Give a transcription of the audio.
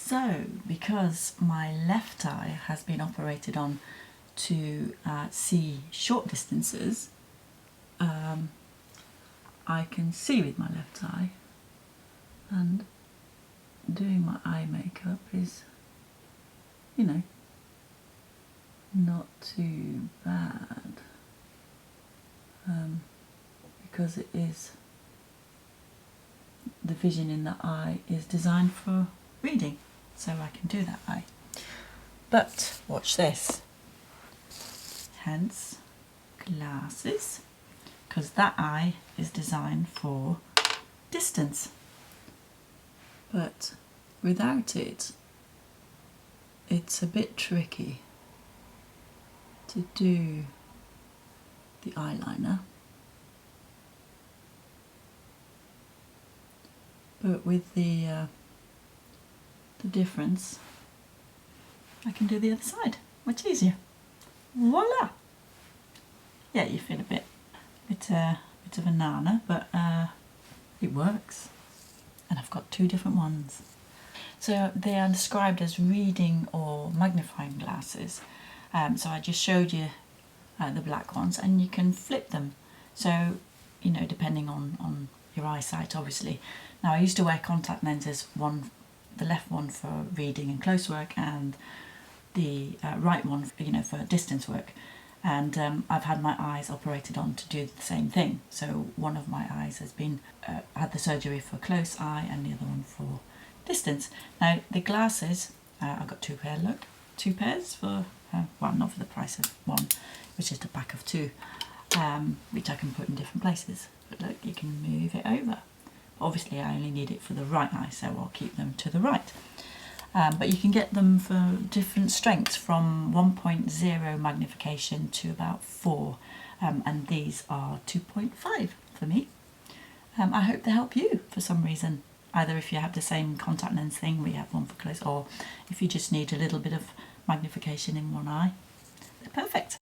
So, because my left eye has been operated on to see short distances, I can see with my left eye, and doing my eye makeup is, you know, not too bad, because it is, the vision in the eye is designed for reading, so I can do that eye. But watch this, hence glasses, because that eye is designed for distance. But without it, it's a bit tricky to do the eyeliner. But with the difference, I can do the other side much easier. Voila! Yeah, you feel a bit of a nana, but it works. And I've got two different ones. So they are described as reading or magnifying glasses. So I just showed you the black ones, and you can flip them. So, you know, depending on your eyesight, obviously. Now, I used to wear contact lenses, the left one for reading and close work, and the right one, you know, for distance work. And I've had my eyes operated on to do the same thing. So one of my eyes has been had the surgery for close eye, and the other one for distance. Now the glasses, I've got two pairs for well, not for the price of one, which is the back of two, which I can put in different places. But look, you can move it over. Obviously I only need it for the right eye, so I'll keep them to the right. But you can get them for different strengths, from 1.0 magnification to about 4, and these are 2.5 for me. I hope they help you for some reason, either if you have the same contact lens thing, we have one for close, or if you just need a little bit of magnification in one eye. They're perfect.